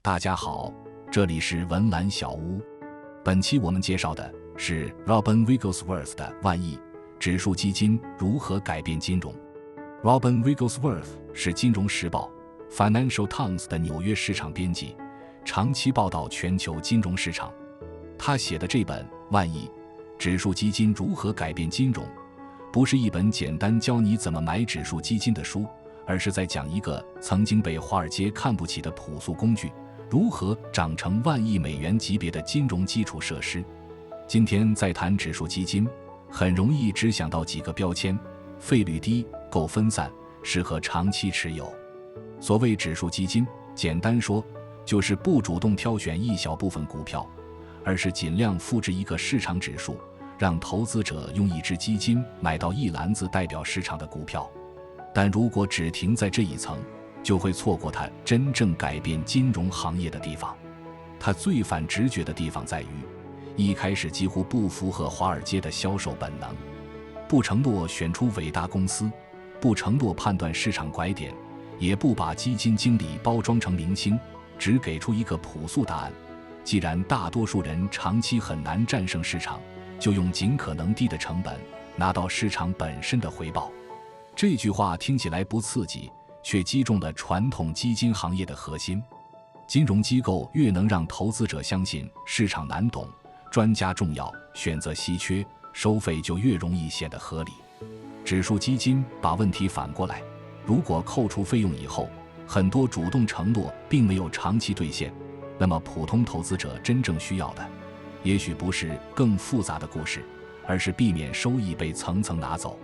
大家好，这里是文澜小屋。本期我们介绍的是 Robin Wigglesworth 的《万亿指数基金如何改变金融》。Robin Wigglesworth 是《金融时报》Financial Times 的纽约市场编辑，长期报道全球金融市场。他写的这本《万亿指数基金如何改变金融》，不是一本简单教你怎么买指数基金的书，而是在讲一个曾经被华尔街看不起的朴素工具如何长成万亿美元级别的金融基础设施。今天在谈指数基金，很容易只想到几个标签：费率低、够分散、适合长期持有。所谓指数基金，简单说就是不主动挑选一小部分股票，而是尽量复制一个市场指数，让投资者用一只基金买到一篮子代表市场的股票。但如果只停在这一层，就会错过它真正改变金融行业的地方。它最反直觉的地方在于，一开始几乎不符合华尔街的销售本能，不承诺选出伟大公司，不承诺判断市场拐点，也不把基金经理包装成明星，只给出一个朴素答案：既然大多数人长期很难战胜市场，就用尽可能低的成本拿到市场本身的回报。这句话听起来不刺激，却击中了传统基金行业的核心。金融机构越能让投资者相信市场难懂、专家重要、选择稀缺，收费就越容易显得合理。指数基金把问题反过来，如果扣除费用以后，很多主动承诺并没有长期兑现，那么普通投资者真正需要的，也许不是更复杂的故事，而是避免收益被层层拿走。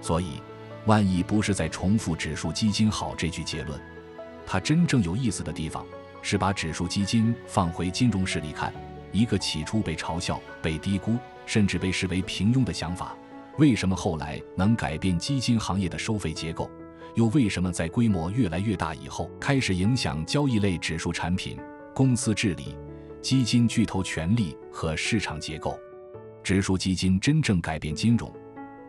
所以万亿不是在重复指数基金好这句结论，它真正有意思的地方是把指数基金放回金融史里看，一个起初被嘲笑、被低估，甚至被视为平庸的想法，为什么后来能改变基金行业的收费结构，又为什么在规模越来越大以后开始影响交易类指数产品、公司治理、基金巨头权力和市场结构。指数基金真正改变金融，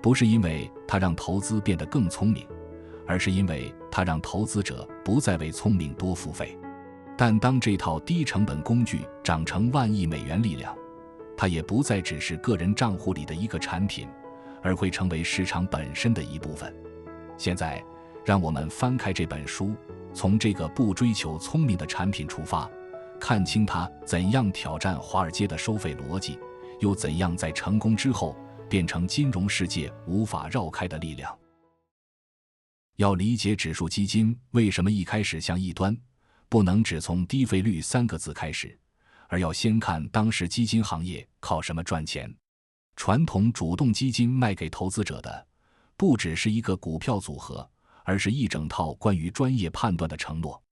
不是因为它让投资变得更聪明，而是因为它让投资者不再为聪明多付费。但当这套低成本工具长成万亿美元力量，它也不再只是个人账户里的一个产品，而会成为市场本身的一部分。现在让我们翻开这本书，从这个不追求聪明的产品出发，看清它怎样挑战华尔街的收费逻辑，又怎样在成功之后变成金融世界无法绕开的力量。要理解指数基金为什么一开始像异端，不能只从低费率3个字开始，而要先看当时基金行业靠什么赚钱。传统主动基金卖给投资者的，不只是一个股票组合，而是一整套关于专业判断的承诺。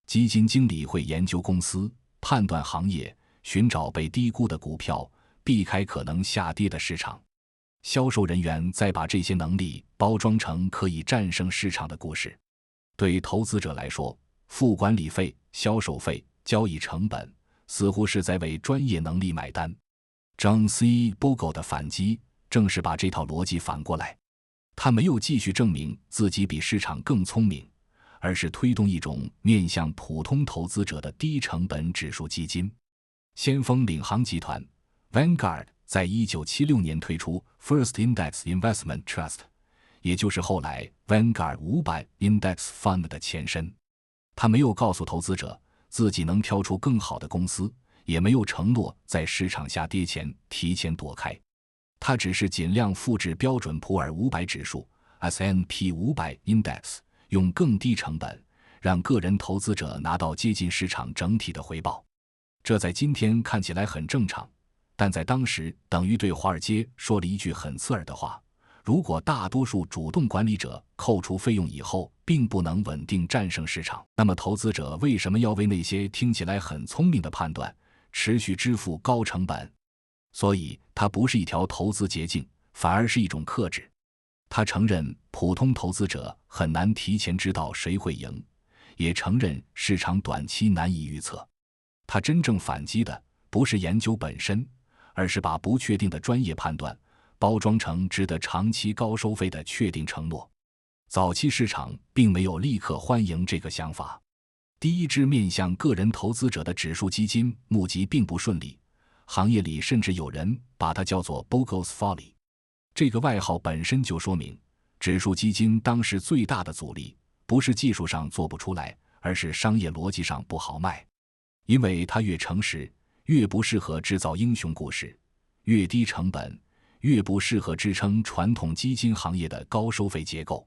基金经理会研究公司，判断行业，寻找被低估的股票，避开可能下跌的市场。销售人员再把这些能力包装成可以战胜市场的故事。对投资者来说，付管理费、销售费、交易成本，似乎是在为专业能力买单。John C. Bogle 的反击正是把这套逻辑反过来。他没有继续证明自己比市场更聪明，而是推动一种面向普通投资者的低成本指数基金。先锋领航集团 Vanguard 在1976年推出 First Index Investment Trust， 也就是后来 Vanguard 500 Index Fund 的前身。他没有告诉投资者自己能挑出更好的公司，也没有承诺在市场下跌前提前躲开。他只是尽量复制标准普尔500指数 S&P 500 Index， 用更低成本让个人投资者拿到接近市场整体的回报。这在今天看起来很正常，但在当时等于对华尔街说了一句很刺耳的话：如果大多数主动管理者扣除费用以后并不能稳定战胜市场，那么投资者为什么要为那些听起来很聪明的判断持续支付高成本？所以它不是一条投资捷径，反而是一种克制。他承认普通投资者很难提前知道谁会赢，也承认市场短期难以预测。他真正反击的不是研究本身，而是把不确定的专业判断包装成值得长期高收费的确定承诺。早期市场并没有立刻欢迎这个想法。第一支面向个人投资者的指数基金募集并不顺利，行业里甚至有人把它叫做 Bogle's Folly。这个外号本身就说明，指数基金当时最大的阻力不是技术上做不出来，而是商业逻辑上不好卖。因为它越诚实，越不适合制造英雄故事；越低成本，越不适合支撑传统基金行业的高收费结构。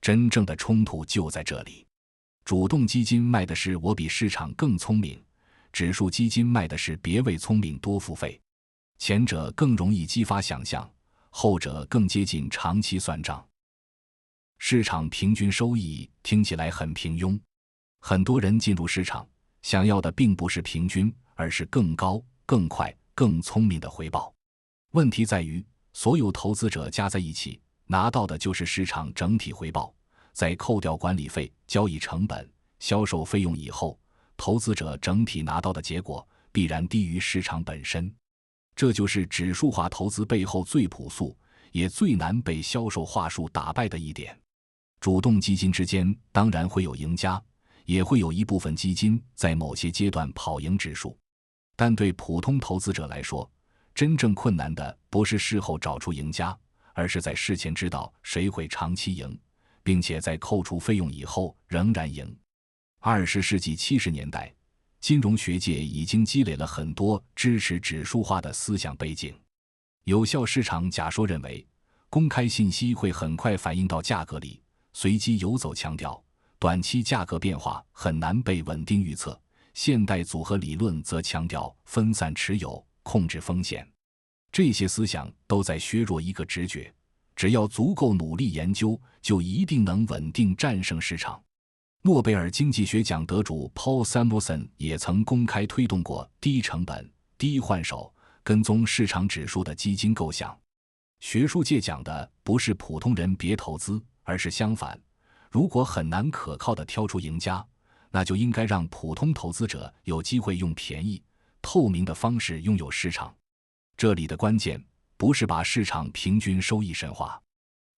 真正的冲突就在这里。主动基金卖的是我比市场更聪明，指数基金卖的是别为聪明多付费。前者更容易激发想象，后者更接近长期算账。市场平均收益听起来很平庸，很多人进入市场想要的并不是平均，而是更高、更快、更聪明的回报。问题在于，所有投资者加在一起拿到的就是市场整体回报，在扣掉管理费、交易成本、销售费用以后，投资者整体拿到的结果必然低于市场本身。这就是指数化投资背后最朴素也最难被销售话术打败的一点。主动基金之间当然会有赢家，也会有一部分基金在某些阶段跑赢指数，但对普通投资者来说，真正困难的不是事后找出赢家，而是在事前知道谁会长期赢，并且在扣除费用以后仍然赢。20世纪70年代，金融学界已经积累了很多支持指数化的思想背景。有效市场假说认为，公开信息会很快反映到价格里，随机游走强调短期价格变化很难被稳定预测。现代组合理论则强调分散持有，控制风险。这些思想都在削弱一个直觉，只要足够努力研究，就一定能稳定战胜市场。诺贝尔经济学奖得主 Paul Samuelson 也曾公开推动过低成本、低换手、跟踪市场指数的基金构想。学术界讲的不是普通人别投资，而是相反，如果很难可靠地挑出赢家，那就应该让普通投资者有机会用便宜、透明的方式拥有市场。这里的关键不是把市场平均收益神话，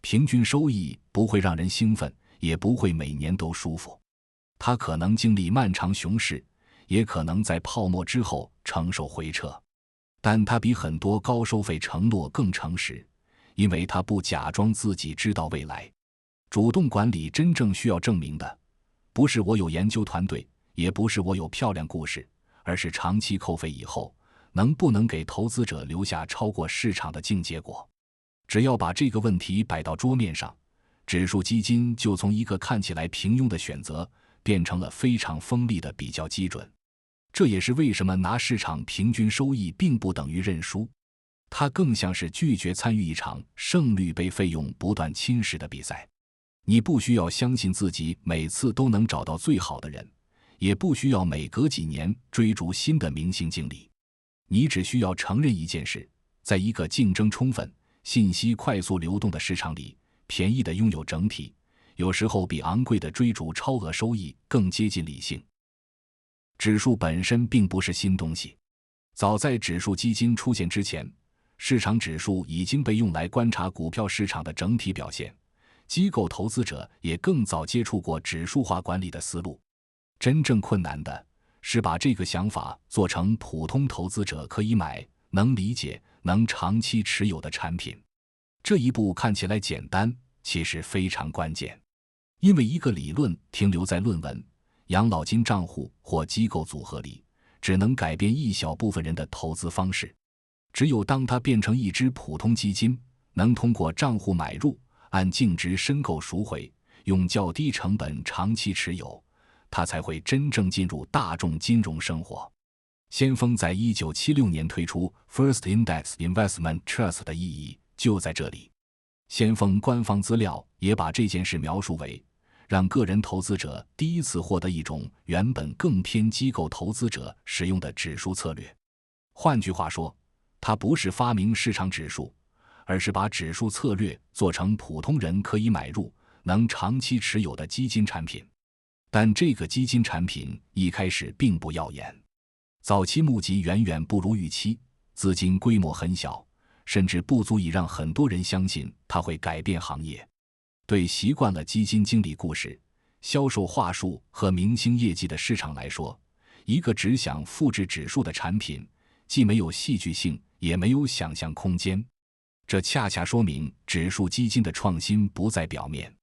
平均收益不会让人兴奋，也不会每年都舒服。它可能经历漫长熊市，也可能在泡沫之后承受回撤，但它比很多高收费承诺更诚实，因为它不假装自己知道未来。主动管理真正需要证明的，不是我有研究团队，也不是我有漂亮故事，而是长期扣费以后能不能给投资者留下超过市场的净结果。只要把这个问题摆到桌面上，指数基金就从一个看起来平庸的选择变成了非常锋利的比较基准。这也是为什么拿市场平均收益并不等于认输，它更像是拒绝参与一场胜率被费用不断侵蚀的比赛。你不需要相信自己每次都能找到最好的人，也不需要每隔几年追逐新的明星经理。你只需要承认一件事，在一个竞争充分、信息快速流动的市场里，便宜的拥有整体，有时候比昂贵的追逐超额收益更接近理性。指数本身并不是新东西，早在指数基金出现之前，市场指数已经被用来观察股票市场的整体表现。机构投资者也更早接触过指数化管理的思路。真正困难的是把这个想法做成普通投资者可以买、能理解、能长期持有的产品。这一步看起来简单，其实非常关键。因为一个理论停留在论文、养老金账户或机构组合里，只能改变一小部分人的投资方式。只有当它变成一只普通基金，能通过账户买入，按净值申购赎回，用较低成本长期持有，它才会真正进入大众金融生活。先锋在1976年推出 First Index Investment Trust 的意义就在这里。先锋官方资料也把这件事描述为让个人投资者第一次获得一种原本更偏机构投资者使用的指数策略。换句话说，它不是发明市场指数，而是把指数策略做成普通人可以买入、能长期持有的基金产品。但这个基金产品一开始并不耀眼，早期募集远远不如预期，资金规模很小，甚至不足以让很多人相信它会改变行业。对习惯了基金经理故事、销售话术和明星业绩的市场来说，一个只想复制指数的产品，既没有戏剧性，也没有想象空间。这恰恰说明指数基金的创新不在表面，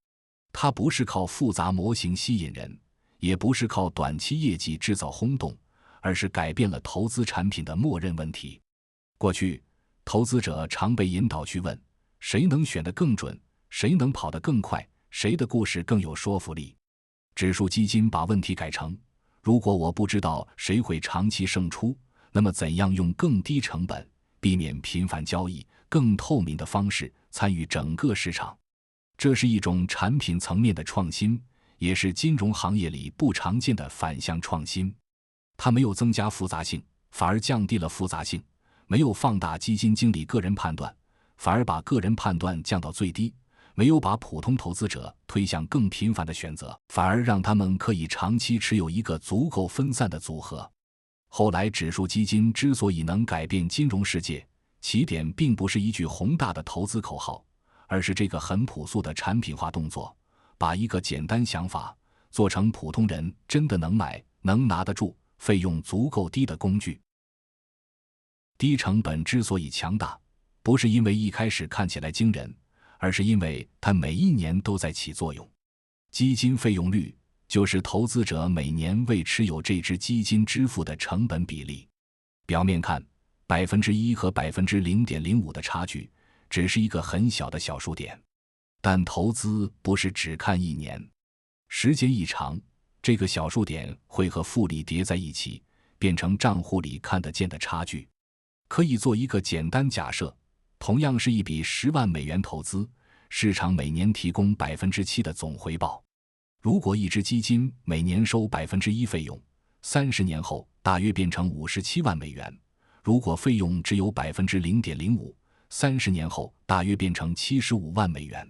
它不是靠复杂模型吸引人，也不是靠短期业绩制造轰动，而是改变了投资产品的默认问题。过去，投资者常被引导去问，谁能选得更准，谁能跑得更快，谁的故事更有说服力。指数基金把问题改成，如果我不知道谁会长期胜出，那么怎样用更低成本，避免频繁交易，更透明的方式参与整个市场。这是一种产品层面的创新，也是金融行业里不常见的反向创新。它没有增加复杂性，反而降低了复杂性；没有放大基金经理个人判断，反而把个人判断降到最低；没有把普通投资者推向更频繁的选择，反而让他们可以长期持有一个足够分散的组合。后来指数基金之所以能改变金融世界，起点并不是一句宏大的投资口号，而是这个很朴素的产品化动作，把一个简单想法做成普通人真的能买、能拿得住、费用足够低的工具。低成本之所以强大，不是因为一开始看起来惊人，而是因为它每一年都在起作用。基金费用率就是投资者每年为持有这只基金支付的成本比例。表面看，1%和0.05%的差距只是一个很小的小数点，但投资不是只看一年，时间一长，这个小数点会和复利叠在一起，变成账户里看得见的差距。可以做一个简单假设，同样是一笔10万美元投资，市场每年提供 7% 的总回报。如果一只基金每年收 1% 费用，30年后大约变成57万美元。如果费用只有 0.05%， 30年后大约变成75万美元。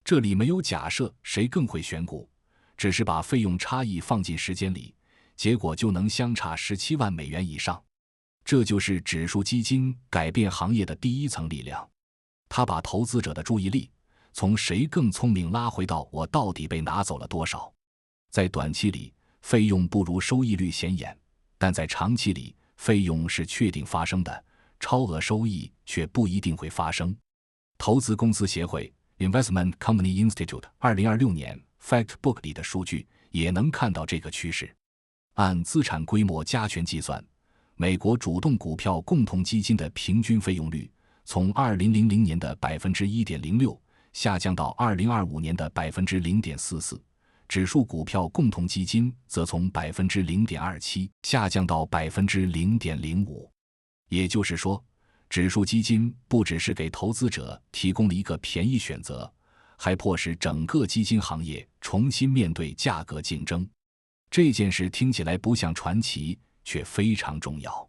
这里没有假设谁更会选股，只是把费用差异放进时间里，结果就能相差17万美元以上。这就是指数基金改变行业的第一层力量，它把投资者的注意力从谁更聪明拉回到我到底被拿走了多少。在短期里，费用不如收益率显眼，但在长期里，费用是确定发生的，超额收益却不一定会发生。投资公司协会 Investment Company Institute 2026年 Fact Book 里的数据也能看到这个趋势。按资产规模加权计算，美国主动股票共同基金的平均费用率从2000年的 1.06% 下降到2025年的 0.44%， 指数股票共同基金则从 0.27% 下降到 0.05%。 也就是说，指数基金不只是给投资者提供了一个便宜选择，还迫使整个基金行业重新面对价格竞争。这件事听起来不像传奇，却非常重要。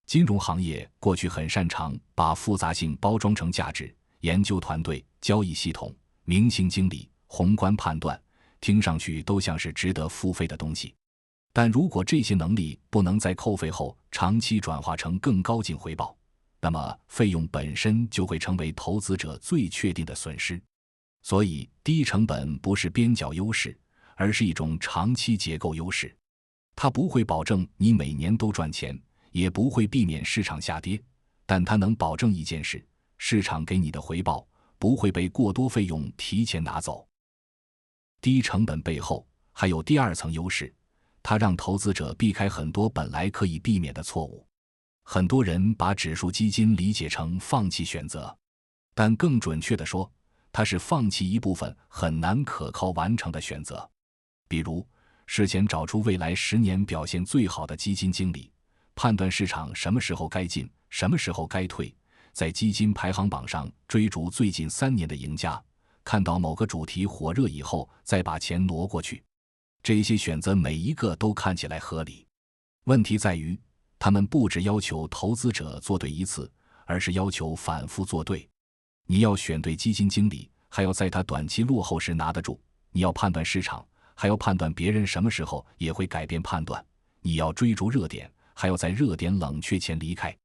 金融行业过去很擅长把复杂性包装成价值、研究团队、交易系统、明星经理、宏观判断，听上去都像是值得付费的东西。但如果这些能力不能在扣费后长期转化成更高净回报，那么费用本身就会成为投资者最确定的损失。所以低成本不是边角优势，而是一种长期结构优势。它不会保证你每年都赚钱，也不会避免市场下跌，但它能保证一件事：市场给你的回报不会被过多费用提前拿走。低成本背后还有第二层优势，它让投资者避开很多本来可以避免的错误。很多人把指数基金理解成放弃选择，但更准确地说，它是放弃一部分很难可靠完成的选择。比如事前找出未来10年表现最好的基金经理，判断市场什么时候该进，什么时候该退，在基金排行榜上追逐最近3年的赢家，看到某个主题火热以后再把钱挪过去。这些选择每一个都看起来合理，问题在于他们不只要求投资者做对一次，而是要求反复做对。你要选对基金经理，还要在他短期落后时拿得住；你要判断市场，还要判断别人什么时候也会改变判断；你要追逐热点，还要在热点冷却前离开。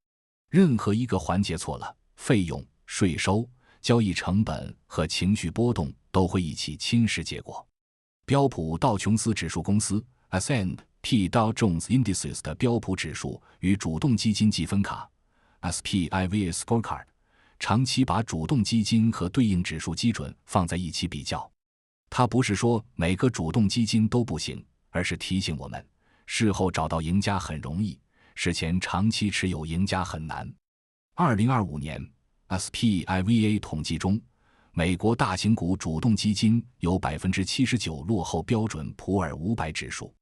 任何一个环节错了，费用、税收、交易成本和情绪波动都会一起侵蚀结果。标普道琼斯指数公司 S&P Dow Jones Indices 的标普指数与主动基金积分卡 SPIV Scorecard， 长期把主动基金和对应指数基准放在一起比较。它不是说每个主动基金都不行，而是提醒我们，事后找到赢家很容易，事前长期持有赢家很难。2025年 SPIVA 统计中，美国大型股主动基金有 79% 落后标准普尔500指数。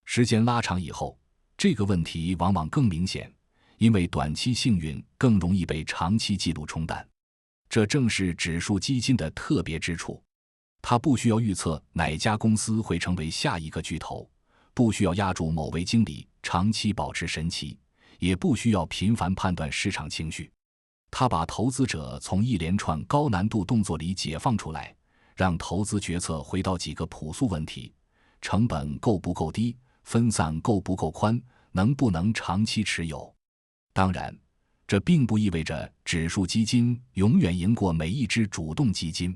时间拉长以后，这个问题往往更明显，因为短期幸运更容易被长期记录冲淡。这正是指数基金的特别之处，它不需要预测哪家公司会成为下一个巨头，不需要押注某位经理长期保持神奇，也不需要频繁判断市场情绪。他把投资者从一连串高难度动作里解放出来，让投资决策回到几个朴素问题：成本够不够低，分散够不够宽，能不能长期持有。当然，这并不意味着指数基金永远赢过每一只主动基金。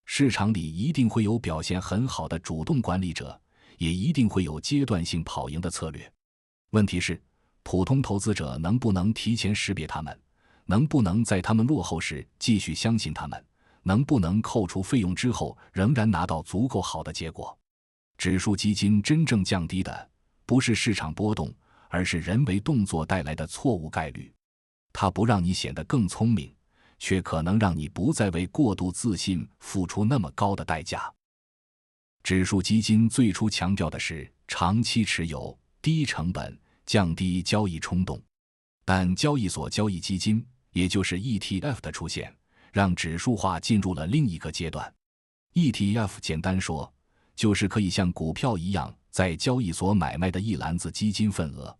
市场里一定会有表现很好的主动管理者，也一定会有阶段性跑赢的策略。问题是，普通投资者能不能提前识别他们？能不能在他们落后时继续相信他们？能不能扣除费用之后仍然拿到足够好的结果？指数基金真正降低的不是市场波动，而是人为动作带来的错误概率。它不让你显得更聪明，却可能让你不再为过度自信付出那么高的代价。指数基金最初强调的是长期持有、低成本、降低交易冲动，但交易所交易基金，也就是 ETF 的出现，让指数化进入了另一个阶段。ETF 简单说，就是可以像股票一样在交易所买卖的一篮子基金份额。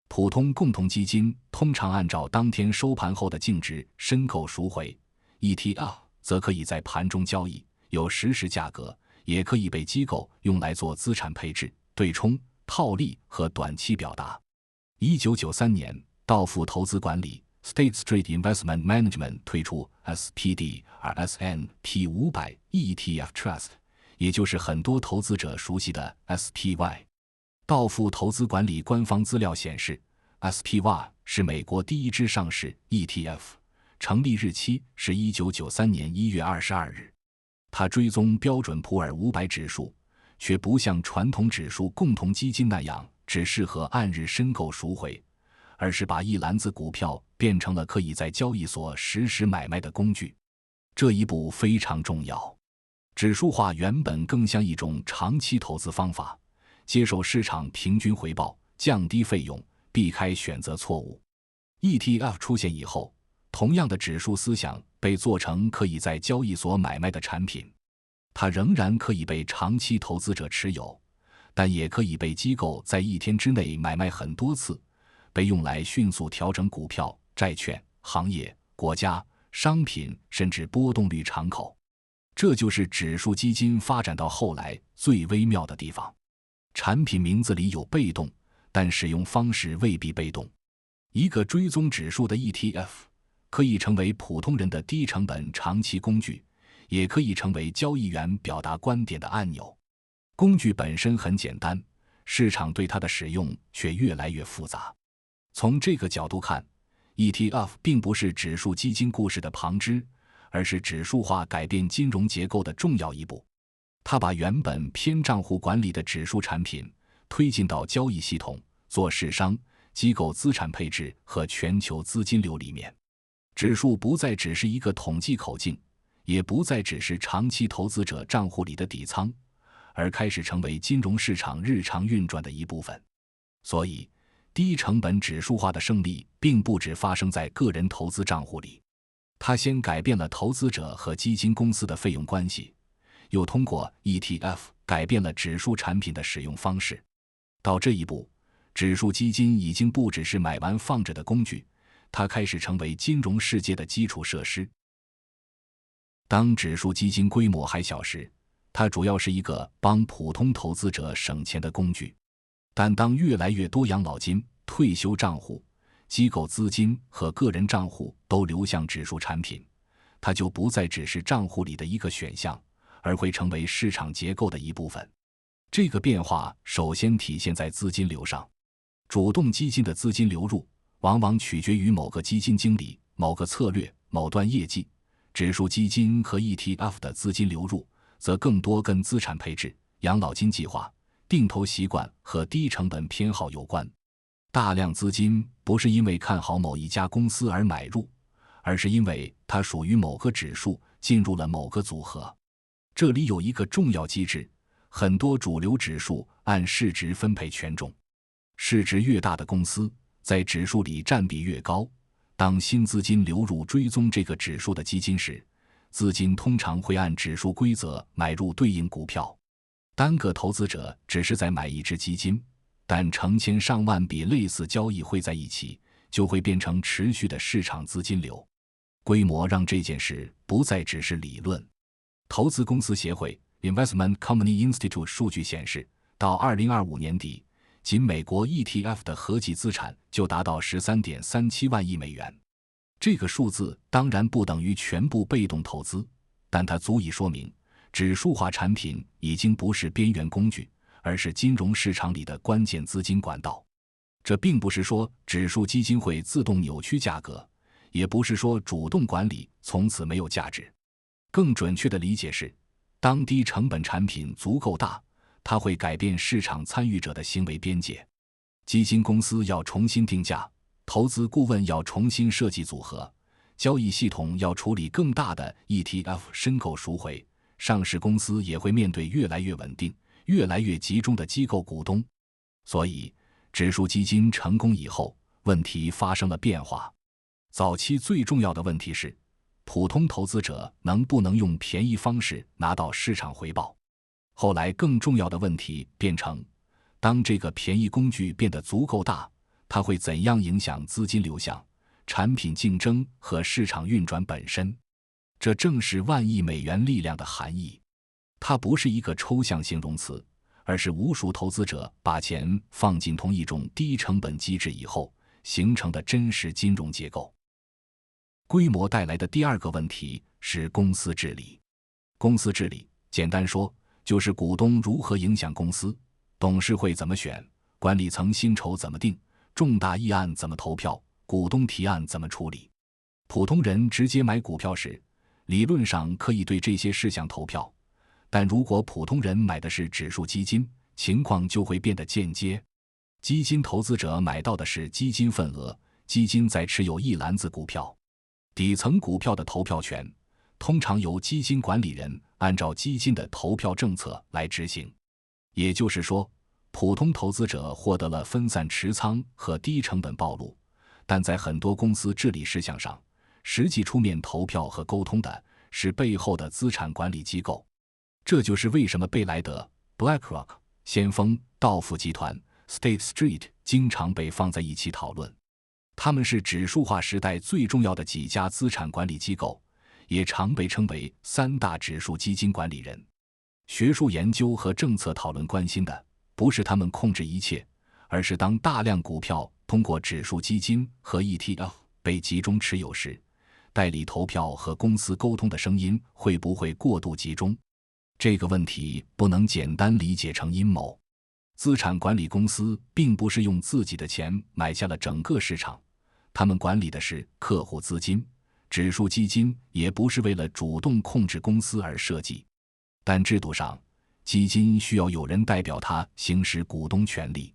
普通共同基金通常按照当天收盘后的净值申购赎回， ETF 则可以在盘中交易，有实时价格，也可以被机构用来做资产配置、对冲、套利和短期表达。1993年，道富投资管理 State Street Investment Management 推出 SPD/S&P 500 ETF Trust， 也就是很多投资者熟悉的 SPY。 道富投资管理官方资料显示， SPY 是美国第一支上市 ETF， 成立日期是1993年1月22日。它追踪标准普尔500指数，却不像传统指数共同基金那样只适合按日申购赎回，而是把一篮子股票变成了可以在交易所实时买卖的工具。这一步非常重要。指数化原本更像一种长期投资方法，接受市场平均回报，降低费用，避开选择错误。ETF 出现以后，同样的指数思想被做成可以在交易所买卖的产品。它仍然可以被长期投资者持有，但也可以被机构在一天之内买卖很多次，被用来迅速调整股票、债券、行业、国家、商品，甚至波动率敞口。这就是指数基金发展到后来最微妙的地方。产品名字里有被动，但使用方式未必被动。一个追踪指数的 ETF 可以成为普通人的低成本长期工具，也可以成为交易员表达观点的按钮。工具本身很简单，市场对它的使用却越来越复杂。从这个角度看， ETF 并不是指数基金故事的旁支，而是指数化改变金融结构的重要一步。它把原本偏账户管理的指数产品推进到交易系统、做市商、机构资产配置和全球资金流里面。指数不再只是一个统计口径，也不再只是长期投资者账户里的底仓，而开始成为金融市场日常运转的一部分。所以，低成本指数化的胜利并不只发生在个人投资账户里，它先改变了投资者和基金公司的费用关系，又通过 ETF 改变了指数产品的使用方式。到这一步，指数基金已经不只是买完放着的工具，它开始成为金融世界的基础设施。当指数基金规模还小时，它主要是一个帮普通投资者省钱的工具。但当越来越多养老金、退休账户、机构资金和个人账户都流向指数产品，它就不再只是账户里的一个选项，而会成为市场结构的一部分。这个变化首先体现在资金流上。主动基金的资金流入往往取决于某个基金经理、某个策略、某段业绩；指数基金和 ETF 的资金流入则更多跟资产配置、养老金计划、定投习惯和低成本偏好有关。大量资金不是因为看好某一家公司而买入，而是因为它属于某个指数，进入了某个组合。这里有一个重要机制，很多主流指数按市值分配权重，市值越大的公司在指数里占比越高。当新资金流入追踪这个指数的基金时，资金通常会按指数规则买入对应股票。单个投资者只是在买一只基金，但成千上万笔类似交易汇在一起，就会变成持续的市场资金流。规模让这件事不再只是理论。投资公司协会 Investment Company Institute 数据显示，到2025年底，仅美国 ETF 的合计资产就达到 13.37 万亿美元。这个数字当然不等于全部被动投资，但它足以说明指数化产品已经不是边缘工具，而是金融市场里的关键资金管道。这并不是说指数基金会自动扭曲价格，也不是说主动管理从此没有价值。更准确的理解是，当低成本产品足够大，它会改变市场参与者的行为边界。基金公司要重新定价，投资顾问要重新设计组合，交易系统要处理更大的 ETF 申购赎回，上市公司也会面对越来越稳定、越来越集中的机构股东。所以，指数基金成功以后，问题发生了变化。早期最重要的问题是，普通投资者能不能用便宜方式拿到市场回报。后来更重要的问题变成，当这个便宜工具变得足够大，它会怎样影响资金流向、产品竞争和市场运转本身。这正是万亿美元力量的含义。它不是一个抽象形容词，而是无数投资者把钱放进同一种低成本机制以后形成的真实金融结构。规模带来的第二个问题是公司治理。公司治理，简单说，就是股东如何影响公司，董事会怎么选，管理层薪酬怎么定，重大议案怎么投票，股东提案怎么处理。普通人直接买股票时，理论上可以对这些事项投票，但如果普通人买的是指数基金，情况就会变得间接。基金投资者买到的是基金份额，基金在持有一篮子股票，底层股票的投票权通常由基金管理人按照基金的投票政策来执行。也就是说，普通投资者获得了分散持仓和低成本暴露，但在很多公司治理事项上，实际出面投票和沟通的是背后的资产管理机构。这就是为什么贝莱德、BlackRock、先锋、道富集团、State Street 经常被放在一起讨论。他们是指数化时代最重要的几家资产管理机构，也常被称为三大指数基金管理人。学术研究和政策讨论关心的不是他们控制一切，而是当大量股票通过指数基金和 ETF 被集中持有时，代理投票和公司沟通的声音会不会过度集中。这个问题不能简单理解成阴谋。资产管理公司并不是用自己的钱买下了整个市场，他们管理的是客户资金，指数基金也不是为了主动控制公司而设计。但制度上，基金需要有人代表它行使股东权利。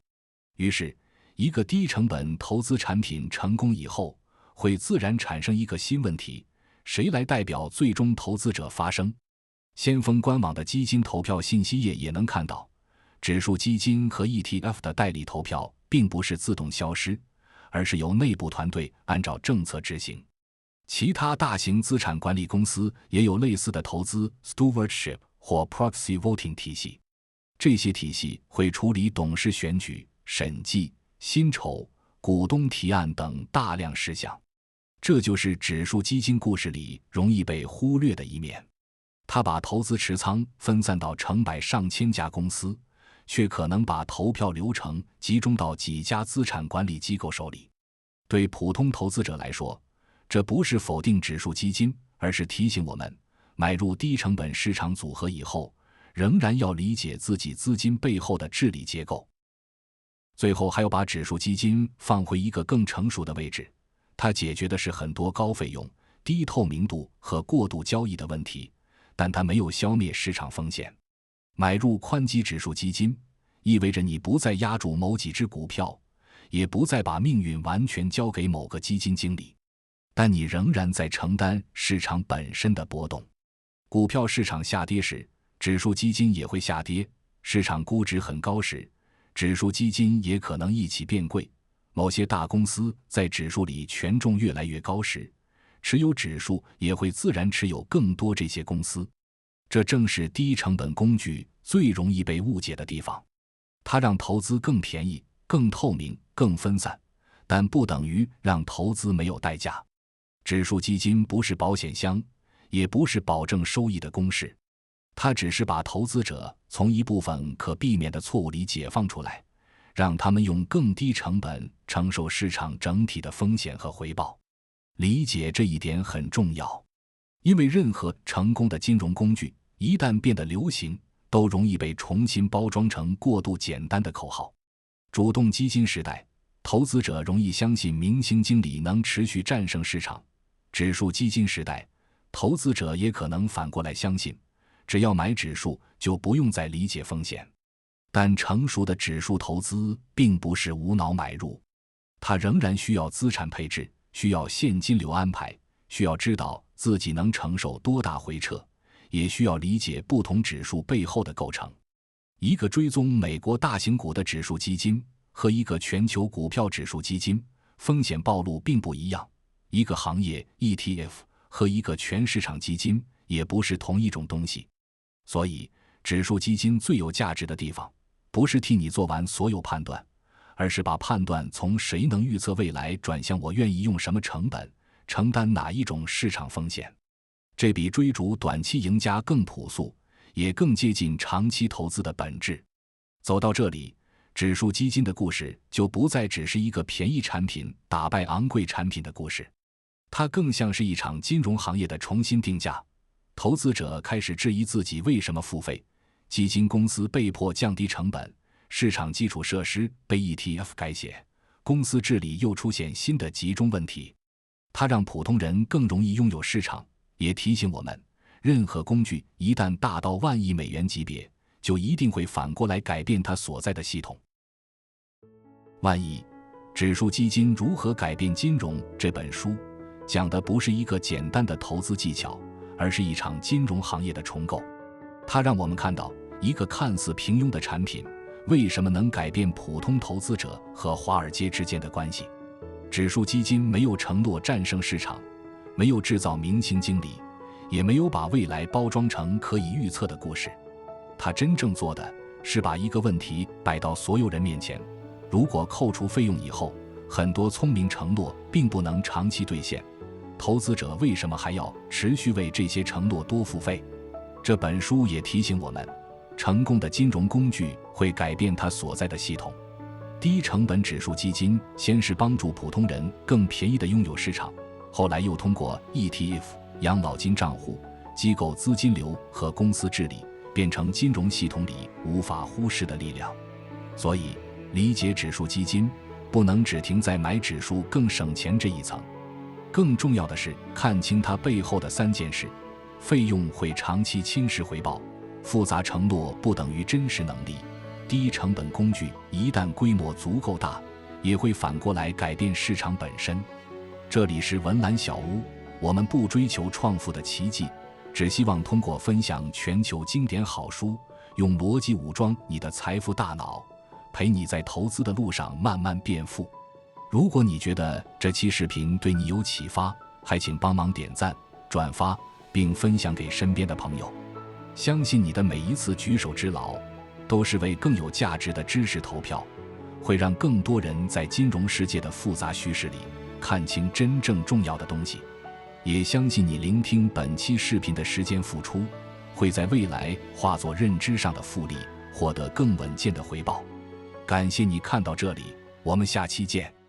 于是，一个低成本投资产品成功以后，会自然产生一个新问题：谁来代表最终投资者发声？先锋官网的基金投票信息页也能看到，指数基金和 ETF 的代理投票并不是自动消失，而是由内部团队按照政策执行。其他大型资产管理公司也有类似的投资 stewardship 或 proxy voting 体系，这些体系会处理董事选举、审计、薪酬、股东提案等大量事项。这就是指数基金故事里容易被忽略的一面。他把投资持仓分散到成百上千家公司，却可能把投票流程集中到几家资产管理机构手里。对普通投资者来说，这不是否定指数基金，而是提醒我们，买入低成本市场组合以后，仍然要理解自己资金背后的治理结构。最后还要把指数基金放回一个更成熟的位置，它解决的是很多高费用、低透明度和过度交易的问题，但它没有消灭市场风险。买入宽基指数基金，意味着你不再押注某几只股票，也不再把命运完全交给某个基金经理，但你仍然在承担市场本身的波动。股票市场下跌时，指数基金也会下跌；市场估值很高时，指数基金也可能一起变贵。某些大公司在指数里权重越来越高时，持有指数也会自然持有更多这些公司。这正是低成本工具最容易被误解的地方。它让投资更便宜、更透明、更分散，但不等于让投资没有代价。指数基金不是保险箱，也不是保证收益的公式，它只是把投资者从一部分可避免的错误里解放出来，让他们用更低成本承受市场整体的风险和回报。理解这一点很重要，因为任何成功的金融工具一旦变得流行，都容易被重新包装成过度简单的口号。主动基金时代，投资者容易相信明星经理能持续战胜市场；指数基金时代，投资者也可能反过来相信，只要买指数就不用再理解风险。但成熟的指数投资并不是无脑买入，它仍然需要资产配置，需要现金流安排，需要知道自己能承受多大回撤，也需要理解不同指数背后的构成。一个追踪美国大型股的指数基金和一个全球股票指数基金风险暴露并不一样，一个行业 ETF 和一个全市场基金也不是同一种东西。所以指数基金最有价值的地方，不是替你做完所有判断，而是把判断从谁能预测未来转向我愿意用什么成本承担哪一种市场风险。这比追逐短期赢家更朴素，也更接近长期投资的本质。走到这里，指数基金的故事就不再只是一个便宜产品打败昂贵产品的故事，它更像是一场金融行业的重新定价。投资者开始质疑自己为什么付费，基金公司被迫降低成本，市场基础设施被 ETF 改写，公司治理又出现新的集中问题。它让普通人更容易拥有市场，也提醒我们，任何工具一旦大到万亿美元级别，就一定会反过来改变它所在的系统。万亿指数基金如何改变金融这本书讲的不是一个简单的投资技巧，而是一场金融行业的重构。它让我们看到一个看似平庸的产品为什么能改变普通投资者和华尔街之间的关系。指数基金没有承诺战胜市场，没有制造明星经理，也没有把未来包装成可以预测的故事。它真正做的是把一个问题摆到所有人面前：如果扣除费用以后，很多聪明承诺并不能长期兑现，投资者为什么还要持续为这些承诺多付费？这本书也提醒我们，成功的金融工具会改变它所在的系统。低成本指数基金先是帮助普通人更便宜地拥有市场，后来又通过 ETF、养老金账户、机构资金流和公司治理，变成金融系统里无法忽视的力量。所以，理解指数基金不能只停在买指数更省钱这一层，更重要的是看清它背后的3件事：费用会长期侵蚀回报，复杂承诺不等于真实能力，低成本工具一旦规模足够大，也会反过来改变市场本身。这里是文澜小屋，我们不追求创富的奇迹，只希望通过分享全球经典好书，用逻辑武装你的财富大脑，陪你在投资的路上慢慢变富。如果你觉得这期视频对你有启发，还请帮忙点赞、转发并分享给身边的朋友。相信你的每一次举手之劳都是为更有价值的知识投票，会让更多人在金融世界的复杂叙事里看清真正重要的东西。也相信你聆听本期视频的时间付出，会在未来化作认知上的复利，获得更稳健的回报。感谢你看到这里，我们下期见。